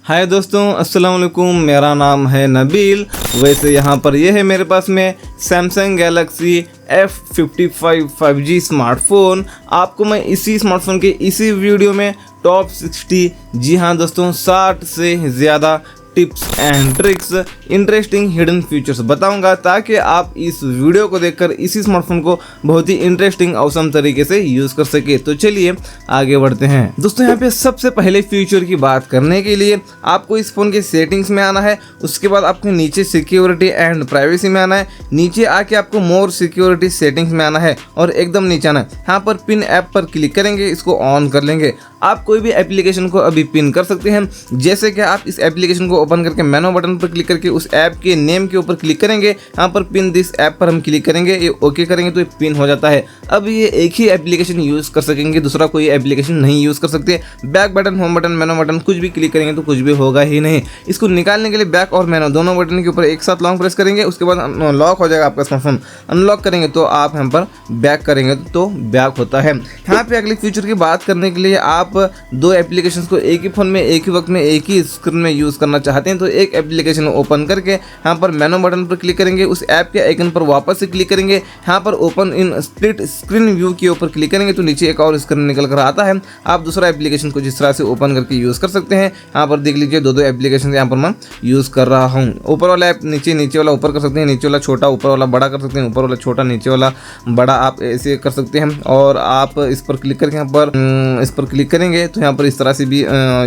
हाय दोस्तों, अस्सलाम वालेकुम। मेरा नाम है नबील। वैसे यहाँ पर ये है मेरे पास में Samsung Galaxy F55 5G smartphone. आपको मैं इसी स्मार्टफोन के इसी वीडियो में टॉप 60, जी हाँ दोस्तों, 60 से ज़्यादा tips and tricks, interesting hidden features बताऊंगा, ताकि आप इस वीडियो को देखकर इसी स्मार्टफोन को बहुत ही इंटरेस्टिंग औसम तरीके से यूज़ कर सके। तो चलिए आगे बढ़ते हैं दोस्तों। यहाँ पे सबसे पहले फीचर की बात करने के लिए आपको इस फ़ोन के सेटिंग्स में आना है। उसके बाद आपको नीचे सिक्योरिटी एंड प्राइवेसी में आना है। नीचे आके आपको मोर सिक्योरिटी सेटिंग्स में आना है और एकदम नीचे आना है। यहाँ पर पिन ऐप पर क्लिक करेंगे, इसको ऑन कर लेंगे। आप कोई भी एप्लीकेशन को अभी पिन कर सकते हैं। जैसे कि आप इस एप्लीकेशन को ओपन करके मेनू बटन पर क्लिक करके उस ऐप के नेम के ऊपर क्लिक करेंगे। यहाँ पर पिन दिस ऐप पर हम क्लिक करेंगे, ये ओके करेंगे तो ये पिन हो जाता है। अब ये एक ही एप्लीकेशन यूज़ कर सकेंगे, दूसरा कोई एप्लीकेशन नहीं यूज़ कर सकते। बैक बटन, होम बटन, मेनू बटन कुछ भी क्लिक करेंगे तो कुछ भी होगा ही नहीं। इसको निकालने के लिए बैक और मेनू दोनों बटन के ऊपर एक साथ लॉन्ग प्रेस करेंगे। उसके बाद लॉक हो जाएगा आपका स्मार्टफोन। अनलॉक करेंगे तो आप यहाँ पर बैक करेंगे तो बैक होता है। यहाँ पे अगले फीचर की बात करने के लिए आप दो एप्लीकेशंस को एक ही फ़ोन में एक ही वक्त में एक ही स्क्रीन में यूज़ करना चाहते हैं तो एक एप्लीकेशन ओपन करके यहाँ पर मेनू बटन पर क्लिक करेंगे। उस ऐप के आइकन पर वापस से क्लिक करेंगे। यहाँ पर open in split screen view के ऊपर क्लिक करेंगे तो नीचे एक और स्क्रीन निकल कर आता है। आप दूसरा एप्लीकेशन को जिस तरह से ओपन करके यूज़ कर सकते हैं। यहाँ पर देख लीजिए दो एप्लीकेशन यहाँ पर मैं यूज़ कर रहा हूँ। ऊपर वाला ऐप नीचे, नीचे वाला ऊपर कर सकते हैं, नीचे वाला छोटा, ऊपर वाला बड़ा कर सकते हैं, ऊपर वाला छोटा, नीचे वाला बड़ा, आप ऐसे कर सकते हैं। और आप इस पर क्लिक करके यहाँ पर इस पर क्लिक करेंगे तो यहाँ पर इस तरह से भी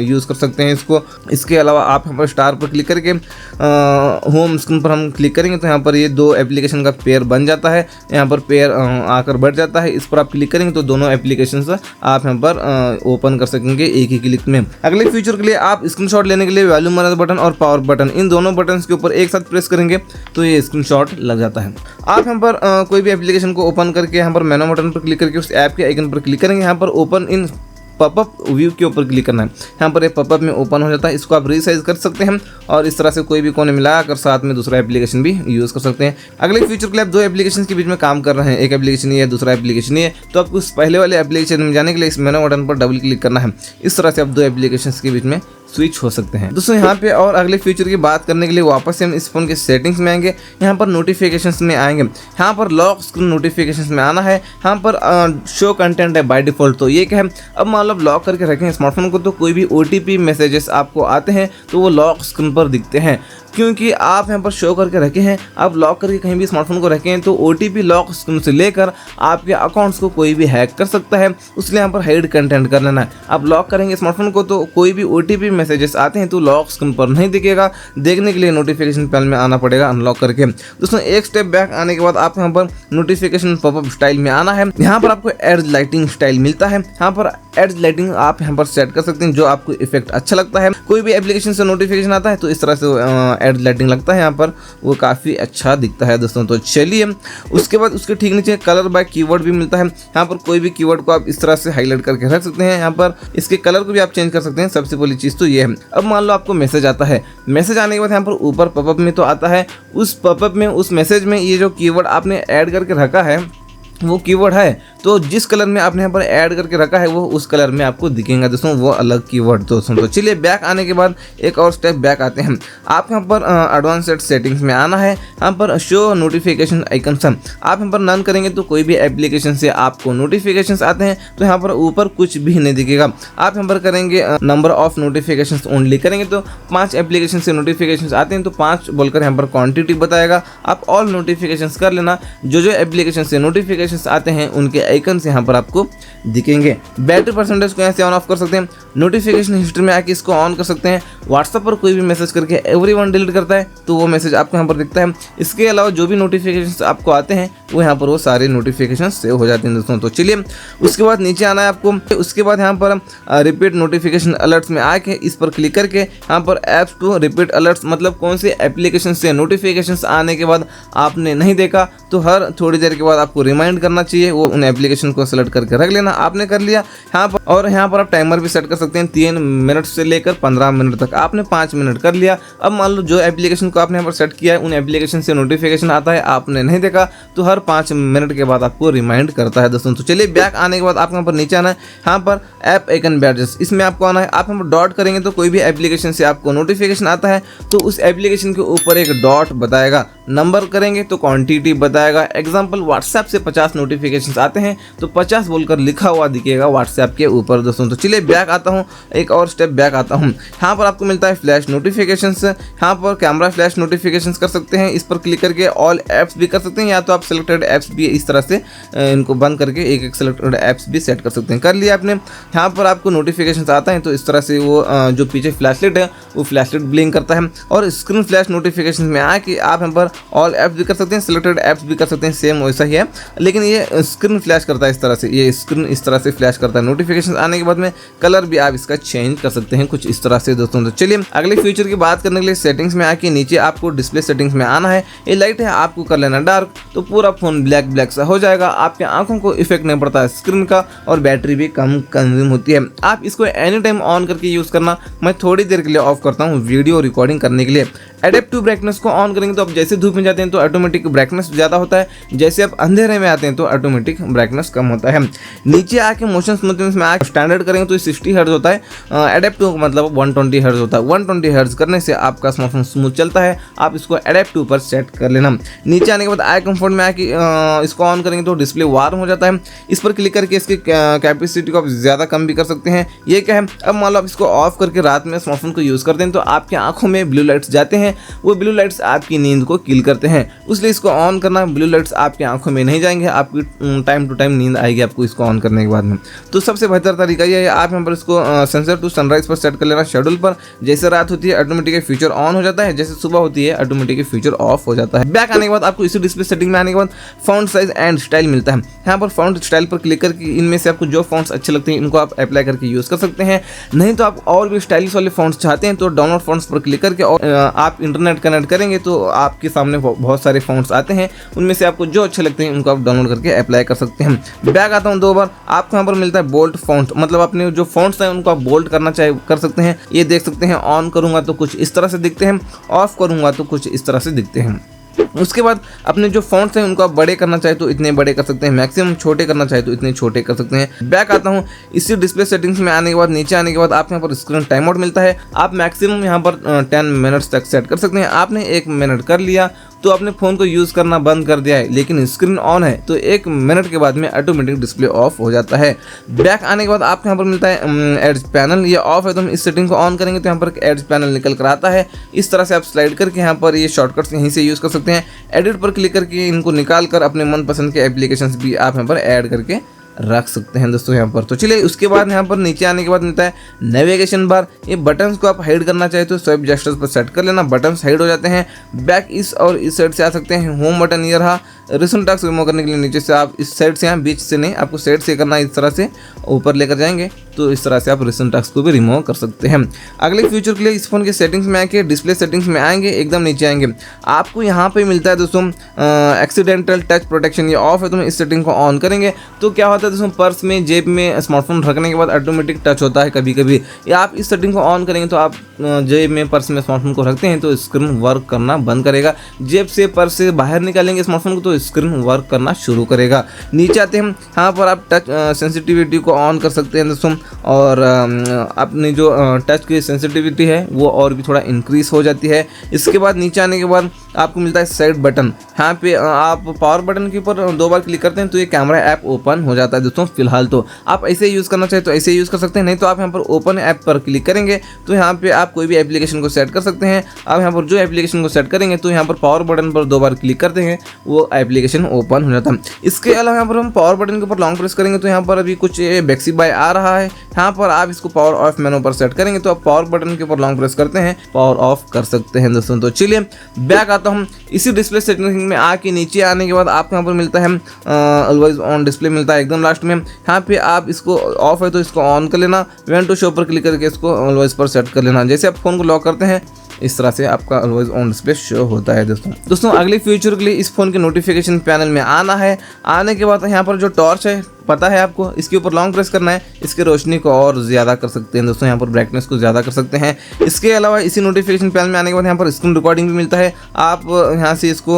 यूज़ कर सकते हैं इसको। इसके अलावा आप यहाँ पर स्टार पर क्लिक करके होम स्क्रीन पर हम क्लिक करेंगे तो यहाँ पर ये दो एप्लीकेशन का पेयर बन जाता है। यहाँ पर पेयर आकर बढ़ जाता है। इस पर आप क्लिक करेंगे तो दोनों एप्लीकेशंस आप यहाँ पर ओपन कर सकेंगे एक ही क्लिक में। अगले फीचर के लिए आप स्क्रीनशॉट लेने के लिए वॉल्यूम बटन और पावर बटन, इन दोनों बटन के ऊपर एक साथ प्रेस करेंगे तो ये स्क्रीनशॉट लग जाता है। आप यहाँ पर कोई भी एप्लीकेशन को ओपन करके यहाँ पर मेनू बटन पर क्लिक करके उस ऐप के आइकन पर क्लिक करेंगे। यहाँ पर ओपन इन पॉपअप व्यू के ऊपर क्लिक करना है। यहाँ पर एक पॉपअप में ओपन हो जाता है। इसको आप रीसाइज कर सकते हैं और इस तरह से कोई भी कोने मिलाकर साथ में दूसरा एप्लीकेशन भी यूज़ कर सकते हैं। अगले फीचर के लिए आप दो एप्लीकेशन के बीच में काम कर रहे हैं, एक एप्लीकेशन ये है, दूसरा एप्लीकेशन ये है, तो आपको उस पहले वाले एप्लीकेशन में जाने के लिए इस मेनू बटन पर डबल क्लिक करना है। इस तरह से आप दो एप्लीकेशन के बीच में स्विच हो सकते हैं दोस्तों। यहाँ पे और अगले फीचर की बात करने के लिए वापस से हम इस फोन के सेटिंग्स में आएंगे। यहाँ पर नोटिफिकेशंस में आएंगे। यहाँ पर लॉक स्क्रीन नोटिफिकेशंस में आना है। यहाँ पर शो कंटेंट है बाय डिफॉल्ट, तो ये क्या है, अब मान लो लॉक करके रखें स्मार्टफोन को तो कोई भी OTP मैसेजेस आपको आते हैं तो वो लॉक स्क्रीन पर दिखते हैं, क्योंकि आप यहाँ पर शो करके रखे हैं। आप लॉक करके कहीं भी स्मार्टफोन को रखें तो OTP लॉक स्क्रीन से लेकर आपके अकाउंट्स को कोई भी हैक कर सकता है, इसलिए यहाँ पर हाइड कंटेंट कर लेना है। आप लॉक करेंगे स्मार्टफोन को तो कोई भी OTP मैसेजेस आते हैं तो लॉक स्क्रीन पर नहीं दिखेगा। देखने के लिए नोटिफिकेशन पैनल में आना पड़ेगा अनलॉक करके। दोस्तों एक स्टेप बैक आने के बाद आप यहाँ पर नोटिफिकेशन पॉपअप स्टाइल में आना है। यहाँ पर आपको एज लाइटिंग स्टाइल मिलता है। यहाँ पर एज लाइटिंग आप यहाँ पर सेट कर सकते हैं, जो आपको इफेक्ट अच्छा लगता है। कोई भी एप्लीकेशन से नोटिफिकेशन आता है तो इस तरह से एड लाइटिंग लगता है, यहाँ पर वो काफ़ी अच्छा दिखता है दोस्तों। तो चलिए उसके बाद उसके ठीक नीचे कलर बाय कीवर्ड भी मिलता है। यहाँ पर कोई भी कीवर्ड को आप इस तरह से हाईलाइट करके रख सकते हैं। यहाँ पर इसके कलर को भी आप चेंज कर सकते हैं। सबसे पहली चीज़ तो ये है। अब मान लो आपको मैसेज आता है, मैसेज आने के बाद यहाँ पर ऊपर पॉपअप में तो आता है, उस पॉपअप में उस मैसेज में ये जो कीवर्ड आपने ऐड करके रखा है वो कीवर्ड है, तो जिस कलर में आपने यहाँ पर ऐड करके रखा है वो उस कलर में आपको दिखेगा दोस्तों, वो अलग कीवर्ड दोस्तों। तो चलिए बैक आने के बाद एक और स्टेप बैक आते हैं। आप यहाँ पर एडवांस्ड सेटिंग्स में आना है। यहाँ पर शो नोटिफिकेशन आइकन्स हैं, आप यहाँ पर नन करेंगे तो कोई भी एप्लीकेशन से आपको नोटिफिकेशंस आते हैं तो यहाँ पर ऊपर कुछ भी नहीं दिखेगा। आप यहाँ पर करेंगे नंबर ऑफ नोटिफिकेशन ओनली करेंगे तो 5 एप्लीकेशन से नोटिफिकेशन आते हैं तो 5 बोलकर यहाँ पर क्वान्टिटी बताएगा। आप ऑल नोटिफिकेशन कर लेना, जो एप्लीकेशन से नोटिफिकेशन आते हैं उनके आइकन्स यहाँ पर आपको दिखेंगे। बैटरी परसेंटेज को यहाँ से ऑन ऑफ कर सकते हैं। नोटिफिकेशन हिस्ट्री में आके इसको ऑन कर सकते हैं। व्हाट्सएप पर कोई भी मैसेज करके एवरीवन डिलीट करता है तो वो मैसेज आपको यहाँ पर दिखता है। इसके अलावा जो भी नोटिफिकेशंस आपको आते हैं वो यहाँ पर वो सारे नोटिफिकेशन सेव हो जाते हैं दोस्तों। तो चलिए उसके बाद नीचे आना है आपको। उसके बाद यहाँ पर रिपीट नोटिफिकेशन अलर्ट्स में आके इस पर क्लिक करके यहाँ पर ऐप्स टू रिपीट अलर्ट्स, मतलब कौन से एप्लीकेशन से नोटिफिकेशन आने के बाद आपने नहीं देखा तो हर थोड़ी देर के बाद आपको रिमाइंड रिमाइंड करना चाहिए वो उन एप्लीकेशन को सेलेक्ट करके रख लेना। आपने कर लिया यहाँ पर, और यहाँ पर आप टाइमर भी सेट कर सकते हैं 3 मिनट से लेकर 15 मिनट तक। आपने 5 मिनट कर लिया। अब मान लो जो एप्लीकेशन को आपने यहाँ पर सेट किया है उन एप्लीकेशन से नोटिफिकेशन आता है, आपने नहीं देखा तो हर 5 मिनट के बाद आपको रिमाइंड करता है दोस्तों। तो चलिए बैक आने के बाद आपको यहाँ पर नीचे आना है, यहाँ पर ऐप आइकन बैडजेस, इसमें आपको आना है। आप यहाँ पर डॉट करेंगे तो कोई भी एप्लीकेशन से आपको नोटिफिकेशन आता है तो उस एप्लीकेशन के ऊपर एक डॉट बताएगा, नंबर करेंगे तो क्वांटिटी बताएगा। एग्जांपल व्हाट्सएप से 50 नोटिफिकेशंस आते हैं तो 50 बोलकर लिखा हुआ दिखेगा व्हाट्सएप के ऊपर दोस्तों। तो चलिए बैक आता हूँ, एक और स्टेप बैक आता हूँ। यहाँ पर आपको मिलता है फ्लैश नोटिफिकेशंस, यहाँ पर कैमरा फ्लैश नोटिफिकेशंस कर सकते हैं। इस पर क्लिक करके ऑल ऐप्स भी कर सकते हैं, या तो आप सिलेक्टेड ऐप्स भी इस तरह से इनको बंद करके एक एक सिलेक्टेड ऐप्स भी सेट कर सकते हैं। कर लिया आपने। यहाँ पर आपको नोटिफिकेशंस आता है तो इस तरह से वो जो पीछे फ्लैशलाइट है वो फ्लैशलाइट ब्लिंक करता है। और स्क्रीन फ्लैश नोटिफिकेशन में आके आप यहाँ पर ऑल ऐप्स भी कर सकते हैं, सिलेक्टेड ऐप्स भी कर सकते हैं, सेम वैसा ही है, लेकिन ये स्क्रीन फ्लैश करता है इस तरह से, ये स्क्रीन इस तरह से फ्लैश करता है। नोटिफिकेशन आने के बाद में कलर भी आप इसका चेंज कर सकते हैं कुछ इस तरह से दोस्तों। तो चलिए अगले फीचर की बात करने के लिए सेटिंग्स में आके नीचे आपको डिस्प्ले सेटिंग्स में आना है। ये लाइट है आपको कर लेना डार्क, तो पूरा फोन ब्लैक ब्लैक सा हो जाएगा, आपके आंखों को इफेक्ट नहीं पड़ता है स्क्रीन का, और बैटरी भी कम कंज्यूम होती है। आप इसको एनी टाइम ऑन करके यूज करना। मैं थोड़ी देर के लिए ऑफ करता हूँ वीडियो रिकॉर्डिंग करने के लिए। एडेप्टिव ब्राइटनेस को ऑन करेंगे तो आप जैसे धूप में जाते हैं तो ऑटोमेटिक ब्राइटनेस ज़्यादा होता है, जैसे आप अंधेरे में आते हैं तो ऑटोमेटिक ब्राइटनेस कम होता है। नीचे आके मोशन स्मूथनेस में आके स्टैंडर्ड करेंगे तो 60 हर्ट्ज होता है, एडेप्टिव मतलब 120 हर्ट्ज होता है। 120 हर्ट्ज करने से आपका स्मार्टफोन स्मूथ चलता है, आप इसको एडेप्टिव पर सेट कर लेना। नीचे आने के बाद आई कंफर्ट में आके इसको ऑन करेंगे तो डिस्प्ले वार्म हो जाता है। इस पर क्लिक करके इसकी कैपेसिटी को आप ज़्यादा कम भी कर सकते हैं। ये क्या है, अब मान लो आप इसको ऑफ करके रात में स्मार्टफोन को यूज़ करते हैं तो आपकी आंखों में ब्लू लाइट्स जाते हैं, वो ब्लू लाइट्स आपकी नींद को किल करते हैं, इसलिए इसको ऑन करना। ब्लू लाइट्स आपकी आंखों में नहीं जाएंगे, आपकी टाइम टू टाइम नींद आएगी आपको इसको ऑन करने के बाद में। तो सबसे बेहतर तरीका ये है, आप यहाँ पर इसको सेंसर टू सनराइज पर सेट कर लेना शेड्यूल पर। जैसे रात होती है ऑटोमेटिक फीचर ऑन हो जाता है, जैसे सुबह होती है ऑटोमेटिक फीचर ऑफ हो जाता है। बैक आने के बाद आपको इसी डिस्प्ले सेटिंग में आने के बाद फॉन्ट साइज एंड स्टाइल मिलता है। यहाँ पर फॉन्ट स्टाइल पर क्लिक करके इनमें से आपको जो फॉन्ट्स अच्छे लगते हैं इनको आप अप्लाई करके यूज कर सकते हैं। नहीं तो आप और भी स्टाइलिश वाले फॉन्ट्स चाहते हैं तो डाउनलोड फॉन्ट्स पर क्लिक करके और आप इंटरनेट कनेक्ट करेंगे तो आपके सामने बहुत सारे फॉन्ट्स आते हैं, उनमें से आपको जो अच्छे लगते हैं उनको आप डाउनलोड करके अप्लाई कर सकते हैं। बैक आता हूँ 2 बार, आपको यहाँ पर मिलता है बोल्ड फॉन्ट, मतलब अपने जो फॉन्ट्स हैं उनको आप बोल्ड करना चाहे कर सकते हैं। ये देख सकते हैं, ऑन करूँगा तो कुछ इस तरह से दिखते हैं, ऑफ करूँगा तो कुछ इस तरह से दिखते हैं। उसके बाद अपने जो फॉन्ट्स हैं उनको आप बड़े करना चाहे तो इतने बड़े कर सकते हैं, मैक्सिमम छोटे करना चाहे तो इतने छोटे कर सकते हैं। बैक आता हूँ, इसी डिस्प्ले सेटिंग्स में आने के बाद नीचे आने के बाद आप यहाँ पर स्क्रीन टाइम आउट मिलता है। आप मैक्सिमम यहाँ पर 10 मिनट्स तक सेट कर सकते हैं। आपने 1 मिनट कर लिया तो अपने फ़ोन को यूज़ करना बंद कर दिया है, लेकिन स्क्रीन ऑन है तो 1 मिनट के बाद में ऑटोमेटिक डिस्प्ले ऑफ हो जाता है। बैक आने के बाद आपको यहाँ पर मिलता है एड्स पैनल, ये ऑफ है तो हम इस सेटिंग को ऑन करेंगे तो यहाँ पर एड्स पैनल निकल कर आता है। इस तरह से आप स्लाइड करके यहाँ पर ये शॉर्टकट्स यहीं से यूज़ कर सकते हैं। एडिट पर क्लिक करके इनको निकाल कर अपने मनपसंद के एप्लीकेशंस भी आप यहाँ पर ऐड करके रख सकते हैं दोस्तों यहाँ पर। तो चलिए उसके बाद यहाँ पर नीचे आने के बाद मिलता है नेविगेशन बार। ये बटन्स को आप हाइड करना चाहे तो स्वाइप जेस्चर्स पर सेट कर लेना, बटन्स हाइड हो जाते हैं। बैक इस और इस साइड से आ सकते हैं। होम बटन ये रहा। रिसेंट टैक्स रिमूव करने के लिए नीचे से आप इस साइड से, यहाँ बीच से नहीं, आपको साइड से करना है, इस तरह से ऊपर लेकर जाएंगे तो इस तरह से आप रिसेंट टैक्स को भी रिमूव कर सकते हैं। अगले फ्यूचर के लिए इस फोन के सेटिंग्स में आके डिस्प्ले सेटिंग्स में आएंगे, एकदम नीचे आएंगे, आपको यहाँ पे मिलता है दोस्तों एक्सीडेंटल टच प्रोटेक्शन, ये ऑफ है तो हम इस सेटिंग को ऑन करेंगे तो क्या होता है दोस्तों, पर्स में जेब में स्मार्टफोन रखने के बाद ऑटोमेटिक टच होता है कभी कभी, या आप इस सेटिंग को ऑन करेंगे तो आप जेब में पर्स में स्मार्टफोन को रखते हैं तो स्क्रीन वर्क करना बंद करेगा। जेब से पर्स से बाहर निकालेंगे स्मार्टफोन को तो स्क्रीन वर्क करना शुरू करेगा। नीचे आते हैं, यहाँ पर आप टच सेंसिटिविटी को ऑन कर सकते हैं दोस्तों, और अपनी जो टच की सेंसिटिविटी है वो और भी थोड़ा इंक्रीज हो जाती है। इसके बाद नीचे आने के बाद आपको मिलता है साइड बटन। यहाँ पे आप पावर बटन के ऊपर 2 बार क्लिक करते हैं तो ये कैमरा ऐप ओपन हो जाता है दोस्तों। फिलहाल तो आप ऐसे यूज़ करना चाहे तो ऐसे यूज़ कर सकते हैं, नहीं तो आप यहाँ पर ओपन ऐप पर क्लिक करेंगे तो यहाँ पे आप कोई भी एप्लीकेशन को सेट कर सकते हैं। आप यहाँ पर जो एप्लीकेशन को सेट करेंगे तो यहाँ पर पावर बटन पर 2 बार क्लिक करते हैं, वो एप्लीकेशन ओपन हो जाता है। इसके अलावा यहाँ पर हम पावर बटन के ऊपर लॉन्ग प्रेस करेंगे तो यहाँ पर अभी कुछ बैक्सी बाय आ रहा है, यहाँ पर आप इसको पावर ऑफ मेनू पर सेट करेंगे तो आप पावर बटन के ऊपर लॉन्ग प्रेस करते हैं, पावर ऑफ कर सकते हैं दोस्तों। तो चलिए बैक आता हूँ, इसी डिस्प्ले सेटिंग में आके नीचे आने के बाद आपको यहाँ पर मिलता है ऑलवेज ऑन डिस्प्ले मिलता है एकदम लास्ट में। यहाँ पे आप इसको ऑफ है तो इसको ऑन कर लेना, वेन टू शो पर क्लिक करके इसको ऑलवेज पर सेट कर लेना। जैसे आप फोन को लॉक करते हैं इस तरह से आपका ऑलवेज ऑन डिस्प्ले शो होता है। दोस्तों अगले फ्यूचर के लिए इस फोन के नोटिफिकेशन पैनल में आना है। आने के बाद यहाँ पर जो टॉर्च है पता है आपको, इसके ऊपर लॉन्ग प्रेस करना है, इसके रोशनी को और ज़्यादा कर सकते हैं दोस्तों, यहाँ पर ब्राइटनेस को ज़्यादा कर सकते हैं। इसके अलावा इसी नोटिफिकेशन पैनल में आने के बाद यहाँ पर स्क्रीन रिकॉर्डिंग भी मिलता है। आप यहाँ से इसको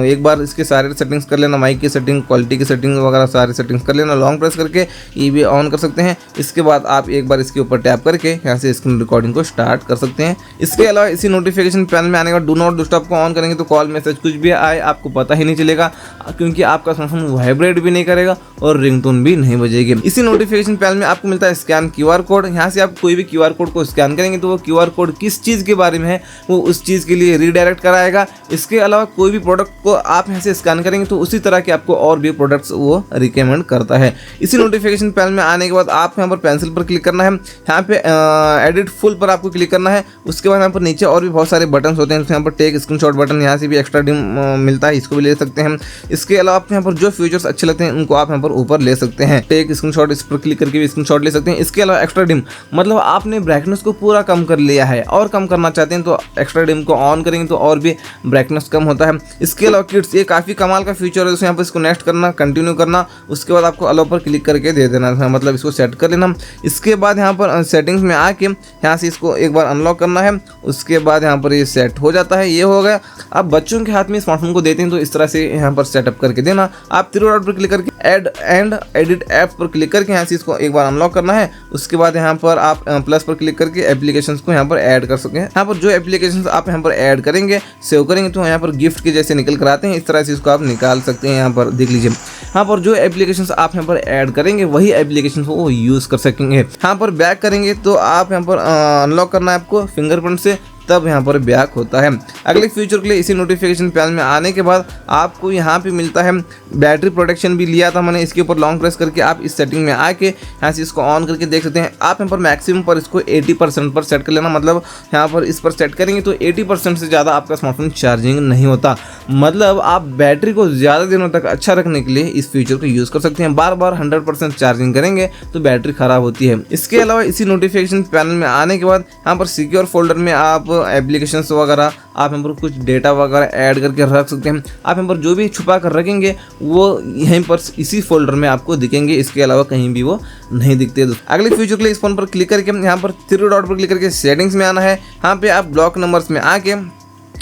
एक बार इसके सारे सेटिंग्स कर लेना, माइक की सेटिंग, क्वालिटी की सेटिंग वगैरह सारे सेटिंग्स कर लेना, लॉन्ग प्रेस करके ये भी ऑन कर सकते हैं। इसके बाद आप एक बार इसके ऊपर टैप करके यहाँ से स्क्रीन रिकॉर्डिंग को स्टार्ट कर सकते हैं। इसके अलावा इसी नोटिफिकेशन पैनल में आने के बाद डू नॉट डिस्टर्ब को ऑन करेंगे तो कॉल मैसेज कुछ भी आए आपको पता ही नहीं चलेगा, क्योंकि आपका स्मार्टफोन वाइब्रेट भी नहीं करेगा और रिंगटोन भी नहीं बजेगी। इसी नोटिफिकेशन पैनल में आपको मिलता है स्कैन क्यूआर कोड। यहाँ से आप कोई भी क्यूआर कोड को स्कैन करेंगे तो वो क्यूआर कोड किस चीज़ के बारे में है वो उस चीज़ के लिए रीडायरेक्ट कराएगा। इसके अलावा कोई भी प्रोडक्ट को आप यहाँ से स्कैन करेंगे तो उसी तरह के आपको और भी प्रोडक्ट्स वो रिकमेंड करता है। इसी नोटिफिकेशन पैनल में आने के बाद आप यहाँ पर पेंसिल पर क्लिक करना है, यहाँ पे एडिट फुल पर आपको क्लिक करना है। उसके बाद यहाँ पर नीचे और भी बहुत सारे बटन होते हैं, यहाँ पर टेक स्क्रीनशॉट बटन, यहाँ से भी एक्स्ट्रा डिम मिलता है, इसको भी ले सकते हैं। इसके अलावा आप यहाँ पर जो फीचर्स अच्छे लगते हैं उनको आप यहाँ पर ऊपर ले सकते हैं। टेक स्क्रीनशॉट, इस पर क्लिक करके भी स्क्रीनशॉट ले सकते हैं। इसके अलावा एक्स्ट्रा डिम मतलब आपने ब्राइटनेस को पूरा कम कर लिया है और कम करना चाहते हैं तो एक्स्ट्रा डिम को ऑन करेंगे तो और भी ब्राइटनेस कम होता है। इसके अलावा किड्स, ये काफ़ी कमाल का फीचर है, यहाँ पर इसको नेक्स्ट करना, कंटिन्यू करना, उसके बाद आपको अलाउ पर क्लिक करके दे देना है, मतलब इसको सेट कर लेना। इसके बाद यहाँ पर सेटिंग्स में आके यहाँ से इसको एक बार अनलॉक करना है, उसके बाद यहाँ पर ये सेट हो जाता है। ये हो गया। अब बच्चों के हाथ में स्मार्टफोन को देते हैं तो इस तरह से यहाँ पर सेटअप करके देना। आप थ्री डॉट पर क्लिक करके ऐड एंड एडिट ऐप पर क्लिक करके यहाँ से इसको एक बार अनलॉक करना है। उसके बाद यहाँ पर आप प्लस पर क्लिक करके एप्लीकेशंस को यहाँ पर ऐड कर सकते हैं। यहाँ पर जो एप्लीकेशंस आप यहाँ पर ऐड करेंगे, सेव करेंगे तो यहाँ पर गिफ्ट के जैसे निकल कर आते हैं, इस तरह से इसको आप निकाल सकते हैं। यहाँ पर देख लीजिए, यहाँ पर जो एप्लीकेशंस आप यहाँ पर ऐड करेंगे वही एप्लीकेशन को यूज़ कर सकेंगे। यहाँ पर बैक करेंगे तो आप यहाँ पर अनलॉक करना है आपको फिंगरप्रिंट से, तब यहाँ पर बैक होता है। अगले फ्यूचर के लिए इसी नोटिफिकेशन पैनल में आने के बाद आपको यहाँ पे मिलता है बैटरी प्रोटेक्शन भी लिया था मैंने, इसके ऊपर लॉन्ग प्रेस करके आप इस सेटिंग में आके यहाँ से इसको ऑन करके देख सकते हैं। आप यहाँ पर मैक्सिमम पर इसको 80% पर सेट कर लेना, मतलब यहाँ पर इस पर सेट करेंगे तो 80% से ज़्यादा आपका स्मार्टफोन चार्जिंग नहीं होता। मतलब आप बैटरी को ज़्यादा दिनों तक अच्छा रखने के लिए इस फीचर को यूज़ कर सकते हैं। बार बार 100% चार्जिंग करेंगे तो बैटरी ख़राब होती है। इसके अलावा इसी नोटिफिकेशन पैनल में आने के बाद यहाँ पर सिक्योर फोल्डर में आप एप्लीकेशंस वगैरह आप यहाँ पर कुछ डेटा वगैरह ऐड करके रख सकते हैं। आप यहाँ पर जो भी छुपा कर रखेंगे वो यहीं पर इसी फोल्डर में आपको दिखेंगे, इसके अलावा कहीं भी वो नहीं दिखते। अगले फ्यूचर के लिए इस फोन पर क्लिक करके यहाँ पर थ्री डॉट पर क्लिक करके सेटिंग्स में आना है। यहाँ पे आप ब्लॉक नंबर्स में आके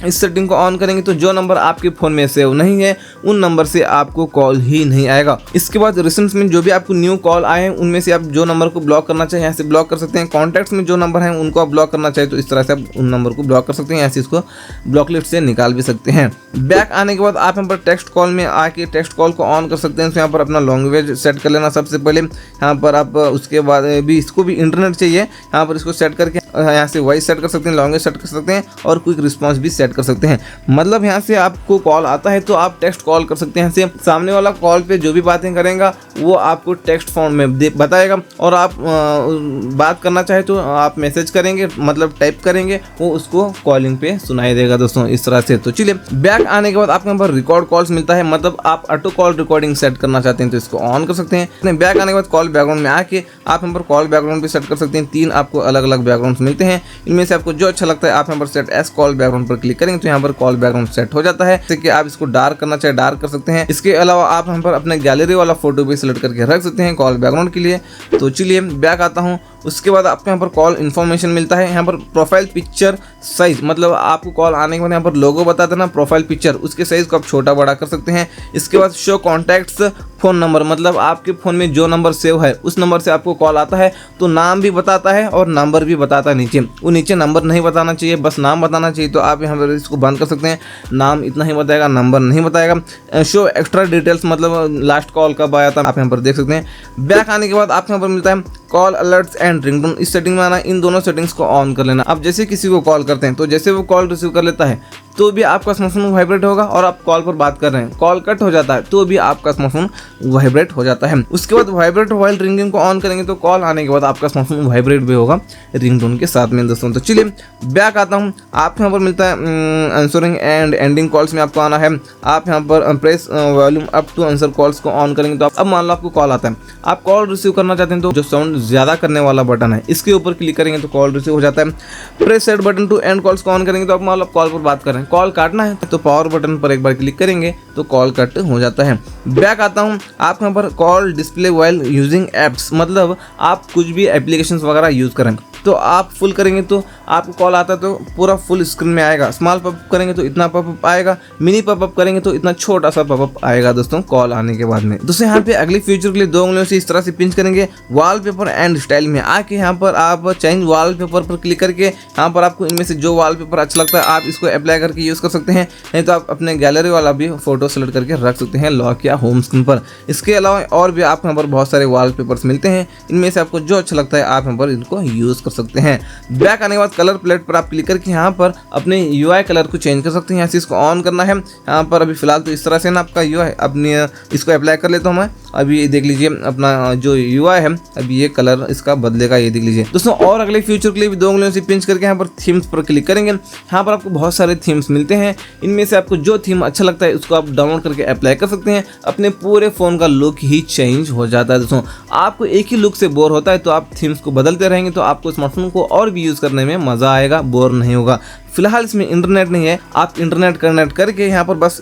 इस सेटिंग को ऑन करेंगे तो जो नंबर आपके फ़ोन में सेव नहीं है उन नंबर से आपको कॉल ही नहीं आएगा। इसके बाद रिसेंट्स में जो भी आपको न्यू कॉल आए हैं उनमें से आप जो नंबर को ब्लॉक करना चाहें यहाँ से ब्लॉक कर सकते हैं। कॉन्टैक्ट्स में जो नंबर हैं उनको आप ब्लॉक करना चाहें तो इस तरह से आप उन नंबर को ब्लॉक कर सकते हैं, यहाँ से इसको ब्लॉक लिस्ट से निकाल भी सकते हैं। बैक आने के बाद आप यहाँ पर टेक्स्ट कॉल में आके टेक्स्ट कॉल को ऑन कर सकते हैं। तो यहाँ पर अपना लैंग्वेज सेट कर लेना सबसे पहले, यहाँ पर आप उसके बाद भी इसको भी इंटरनेट चाहिए, यहाँ पर इसको सेट करके यहाँ से वॉइस सेट कर सकते हैं, लैंग्वेज सेट कर सकते हैं और क्विक रिस्पॉन्स भी सेट कर सकते हैं। मतलब यहाँ से आपको कॉल आता है तो आप टेक्स्ट कॉल कर सकते हैं, यहाँ से सामने वाला कॉल पे जो भी बातें करेगा वो आपको टेक्स्ट फॉर्म में बताएगा और आप बात करना चाहे तो आप मैसेज करेंगे, मतलब टाइप करेंगे, वो उसको कॉलिंग पे सुनाई देगा दोस्तों, इस तरह से। तो चलिए बैक आने के बाद आपके यहाँ पर रिकॉर्ड कॉल्स मिलता है, मतलब आप ऑटो कॉल रिकॉर्डिंग सेट करना चाहते हैं तो इसको ऑन कर सकते हैं। बैक आने के बाद कॉल बैकग्राउंड में आके आप यहाँ पर कॉल बैकग्राउंड भी सेट कर सकते हैं। 3 आपको अलग अलग बैकग्राउंड मिलते हैं, इनमें से आपको जो अच्छा लगता है आप यहाँ पर सेट एस कॉल बैकग्राउंड पर क्लिक करेंगे तो यहाँ पर कॉल बैकग्राउंड सेट हो जाता है। जैसे कि आप इसको डार्क करना चाहे डार्क कर सकते हैं। इसके अलावा आप यहाँ पर अपने गैलरी वाला फोटो भी सिलेक्ट करके रख सकते हैं कॉल बैकग्राउंड के लिए। तो चलिए बैक आता हूँ। उसके बाद आपको यहाँ पर कॉल इन्फॉर्मेशन मिलता है, यहाँ पर प्रोफाइल पिक्चर साइज, मतलब आपको कॉल आने के बाद यहाँ पर लोगो बता देना प्रोफाइल पिक्चर, उसके साइज को आप छोटा बड़ा कर सकते हैं। इसके बाद शो कॉन्टैक्ट्स फ़ोन नंबर, मतलब आपके फ़ोन में जो नंबर सेव है उस नंबर से आपको कॉल आता है तो नाम भी बताता है और नंबर भी बताता है नीचे। वो नीचे नंबर नहीं बताना चाहिए, बस नाम बताना चाहिए, तो आप यहाँ पर इसको बंद कर सकते हैं। नाम इतना ही बताएगा, नंबर नहीं बताएगा। शो एक्स्ट्रा डिटेल्स, मतलब लास्ट कॉल कब आया था आप यहाँ पर देख सकते हैं। बैक आने के बाद आपको यहाँ पर मिलता है कॉल अलर्ट्स एंड रिंगटोन, इस सेटिंग में आना, इन दोनों सेटिंग्स को ऑन कर लेना। अब जैसे किसी को कॉल करते हैं तो जैसे वो कॉल रिसीव कर लेता है तो भी आपका स्मार्टफोन वाइब्रेट होगा, और आप कॉल पर बात कर रहे हैं, कॉल कट हो जाता है तो भी आपका स्मार्टफोन वाइब्रेट हो जाता है। उसके बाद वाइब्रेट वाइल रिंगिंग को ऑन करेंगे तो कॉल आने के बाद आपका स्मार्टफोन वाइब्रेट भी होगा रिंगटोन के साथ में दोस्तों। तो चलिए बैक आता हूँ, आपको यहाँ पर मिलता है आंसरिंग एंड एंडिंग कॉल्स में आपको आना है। आप यहाँ पर press volume up to answer calls को ऑन करेंगे तो अब मान लो आपको कॉल आता है, आप कॉल रिसीव करना चाहते हैं तो जो साउंड ज्यादा करने वाला बटन है इसके ऊपर क्लिक करेंगे तो कॉल रिसीव हो जाता है। Press set button to end calls को ऑन करेंगे तो आप मान लो कॉल पर बात कर रहे हैं, कॉल काटना है तो पावर बटन पर एक बार क्लिक करेंगे तो कॉल कट हो जाता है। बैक आता हूँ, आप यहाँ पर call display while using apps, मतलब आप कुछ भी एप्लीकेशन वगैरह यूज करें तो आप फुल करेंगे तो आपको कॉल आता है तो पूरा फुल स्क्रीन में आएगा, स्मॉल पॉपअप करेंगे तो इतना पॉपअप आएगा, मिनी पॉपअप करेंगे तो इतना छोटा सा पॉपअप आएगा दोस्तों कॉल आने के बाद में। दोस्तों यहाँ पे अगले फीचर के लिए 2 उंगलियों से इस तरह से पिंच करेंगे, वॉलपेपर एंड स्टाइल में आके यहाँ पर आप चेंज वॉलपेपर पर क्लिक करके यहाँ पर आपको इनमें से जो वॉलपेपर अच्छा लगता है आप इसको अप्लाई करके यूज कर सकते हैं, नहीं तो आप अपने गैलरी वाला भी फोटो सेलेक्ट करके रख सकते हैं लॉक या होम स्क्रीन पर। इसके अलावा और भी आप यहाँ पर बहुत सारे वॉलपेपर्स मिलते हैं, इनमें से आपको जो अच्छा लगता है आप यहाँ पर इनको यूज कर सकते हैं। बैक आने के बाद कलर प्लेट पर आप क्लिक करके यहाँ पर अपने यूआई कलर को चेंज कर सकते हैं, यहाँ से इसको ऑन करना है। यहाँ पर अभी फिलहाल तो इस तरह से ना आपका यूआई, अपनी इसको अप्लाई कर लेता हूँ मैं। अभी देख लीजिए अपना जो यूआई है अभी ये कलर इसका बदलेगा, ये देख लीजिए दोस्तों। और अगले फ्यूचर के लिए भी 2 उंगलियों से पिंच करके यहाँ पर थीम्स पर क्लिक करेंगे, यहाँ पर आपको बहुत सारे थीम्स मिलते हैं, इनमें से आपको जो थीम अच्छा लगता है उसको आप डाउनलोड करके अप्लाई कर सकते हैं, अपने पूरे फोन का लुक ही चेंज हो जाता है दोस्तों। आपको एक ही लुक से बोर होता है तो आप थीम्स को बदलते रहेंगे तो आपको स्मार्टफोन को और भी यूज करने में मजा आएगा, बोर नहीं होगा। फिलहाल इसमें इंटरनेट नहीं है, आप इंटरनेट कनेक्ट करके यहाँ पर बस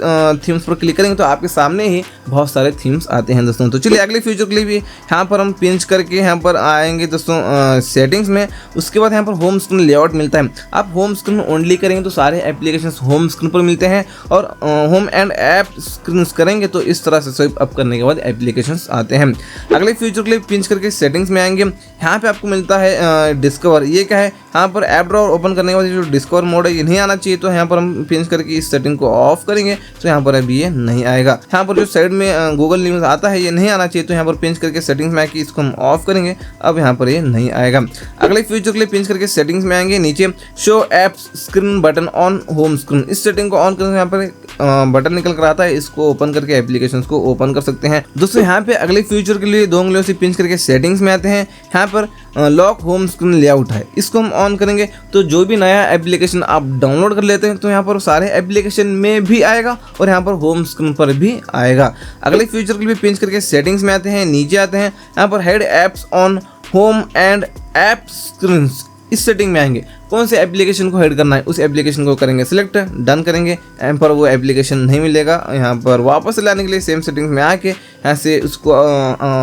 थीम्स पर क्लिक करेंगे तो आपके सामने ही बहुत सारे थीम्स आते हैं दोस्तों। तो चलिए अगले फ्यूचर के लिए भी यहाँ पर हम पिंच करके यहाँ पर आएंगे दोस्तों सेटिंग्स में। उसके बाद यहाँ पर होम स्क्रीन लेआउट मिलता है, आप होम स्क्रीन ओनली करेंगे तो सारे एप्लीकेशन होम स्क्रीन पर मिलते हैं, और होम एंड ऐप स्क्रीन करेंगे तो इस तरह से स्वाइप अप करने के बाद एप्लीकेशन आते हैं। अगले फ्यूचर के लिए पिंच करके सेटिंग्स में आएंगे, यहाँ पे आपको मिलता है डिस्कवर। ये क्या है, यहाँ पर ऐप ड्रॉअर ओपन करने के बाद जो डिस्कवर मोड है ये नहीं आना चाहिए, तो यहाँ पर हम पिंच करके इस सेटिंग को ऑफ करेंगे तो यहाँ पर अभी ये नहीं आएगा। यहाँ पर जो साइड में गूगल न्यूज़ आता है ये नहीं आना चाहिए, तो यहाँ पर पिंच करके सेटिंग्स में आके इसको हम ऑफ करेंगे, अब यहाँ पर ये नहीं आएगा। अगले फ्यूचर के लिए पिंच करके सेटिंग्स में आएंगे, नीचे show apps screen button on home screen, इस सेटिंग को ऑन करके यहाँ पर बटन निकल कर आता है, इसको ओपन करके एप्लीकेशन को ओपन कर सकते हैं दोस्तों। यहाँ पे अगले फ्यूचर के लिए 2 उंगलियों से पिंच करके सेटिंग्स में आते हैं, यहाँ पर लॉक होम स्क्रीन लेआउट है, इसको हम ऑन करेंगे तो जो भी नया एप्लीकेशन आप डाउनलोड कर लेते हैं तो यहाँ पर सारे एप्लीकेशन में भी आएगा और यहाँ पर होम स्क्रीन पर भी आएगा। अगले फ्यूचर के लिए पिंच करके सेटिंग्स में आते हैं, नीचे आते हैं, यहाँ पर head apps on home and app screen, इस सेटिंग में आएंगे, कौन से एप्लीकेशन को हेड करना है उस एप्लीकेशन को करेंगे सिलेक्ट, डन करेंगे, यहाँ पर वो एप्लीकेशन नहीं मिलेगा, यहाँ पर वापस लाने के लिए सेम सेटिंग्स में आके यहाँ से उसको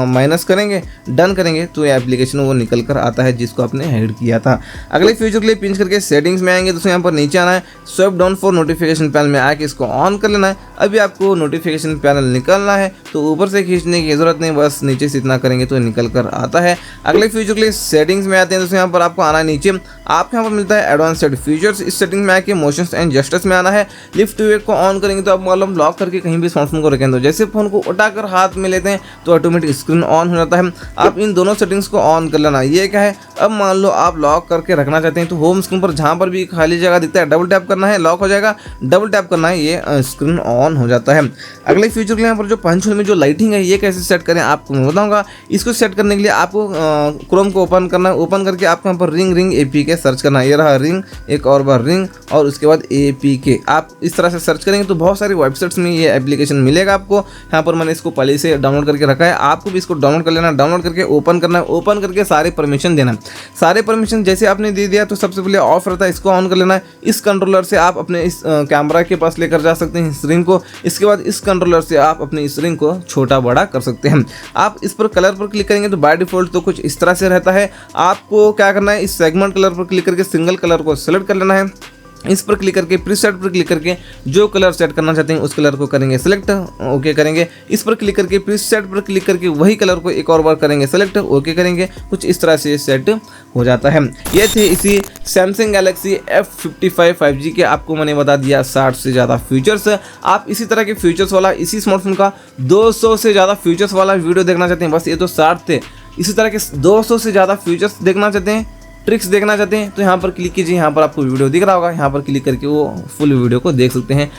माइनस करेंगे, डन करेंगे तो ये एप्लीकेशन वो निकल कर आता है जिसको आपने हेड किया था। अगले फ्यूचर के लिए पिंच करके सेटिंग्स में आएंगे, दोस्तों यहाँ पर नीचे आना है, swipe down for notification panel में आके इसको ऑन कर लेना है। अभी आपको नोटिफिकेशन पैनल निकलना है तो ऊपर से खींचने की जरूरत नहीं, बस नीचे से इतना करेंगे तो निकल कर आता है। अगले फ्यूचर के लिए सेटिंग्स में आते हैं, दोस्तों यहाँ पर आपको आना है नीचे, आपको यहाँ पर मिलता है एडवांस सेट फीचर्स, इस सेटिंग में आके मोशंस एंड जेस्चर्स में आना है। लिफ्ट वेट को ऑन करेंगे तो आप मालूम लॉक करके कहीं भी स्मार्टफोन को रखें तो जैसे फोन को उठाकर हाथ में लेते हैं तो ऑटोमेटिक स्क्रीन ऑन हो जाता है। आप इन दोनों सेटिंग्स को ऑन कर लेना। ये क्या है, अब मान लो आप लॉक करके रखना चाहते हैं तो होम स्क्रीन पर जहाँ पर भी खाली जगह दिखता है डबल टैप करना है, लॉक हो जाएगा, डबल टैप करना है, ये स्क्रीन ऑन हो जाता है। अगले फ्यूचर के लिए यहाँ पर जो पंच होल में जो लाइटिंग है ये कैसे सेट करें आपको मैं बताऊंगा। इसको सेट करने के लिए आपको क्रोम को ओपन करना है, ओपन करके आपको यहाँ पर रिंग APK सर्च करना है, ये रहा रिंग, एक और बार रिंग और उसके बाद APK, आप इस तरह से सर्च करेंगे तो बहुत सारी वेबसाइट्स में ये एप्लीकेशन मिलेगा आपको। यहाँ पर मैंने इसको पहले से डाउनलोड करके रखा है, आपको भी इसको डाउनलोड कर लेना, डाउनलोड करके ओपन करना है, ओपन करके सारे परमिशन देना है। सारे परमिशन जैसे आपने दे दिया तो सबसे पहले ऑफ रहता है, इसको ऑन कर लेना है। इस कंट्रोलर से आप अपने इस कैमरा के पास लेकर जा सकते हैं इस रिंग को, इसके बाद इस कंट्रोलर से आप अपने इस रिंग को छोटा बड़ा कर सकते हैं। आप इस पर कलर पर क्लिक करेंगे तो बाय डिफॉल्ट तो कुछ इस तरह से रहता है, आपको क्या करना है इस सेगमेंट कलर पर क्लिक करके सिंगल कलर को सेलेक्ट कर लेना है, इस पर क्लिक करके प्रीसेट पर क्लिक करके जो कलर सेट करना चाहते हैं उस कलर को करेंगे सिलेक्ट, ओके करेंगे। इस पर क्लिक करके प्रीसेट पर क्लिक करके वही कलर को एक और बार करेंगे सिलेक्ट, ओके करेंगे, कुछ इस तरह से सेट हो जाता है। ये थे इसी सैमसंग गैलेक्सी F55 5G के, आपको मैंने बता दिया 60 से ज़्यादा फीचर्स। आप इसी तरह के फीचर्स वाला इसी स्मार्टफोन का 200 से ज़्यादा फीचर्स वाला वीडियो देखना चाहते हैं, बस ये तो 60 थे, इसी तरह के 200 से ज़्यादा फीचर्स देखना चाहते हैं ट्रिक्स देखना चाहते हैं तो यहाँ पर क्लिक कीजिए, यहाँ पर आपको वीडियो दिख रहा होगा, यहाँ पर क्लिक करके वो फुल वीडियो को देख सकते हैं।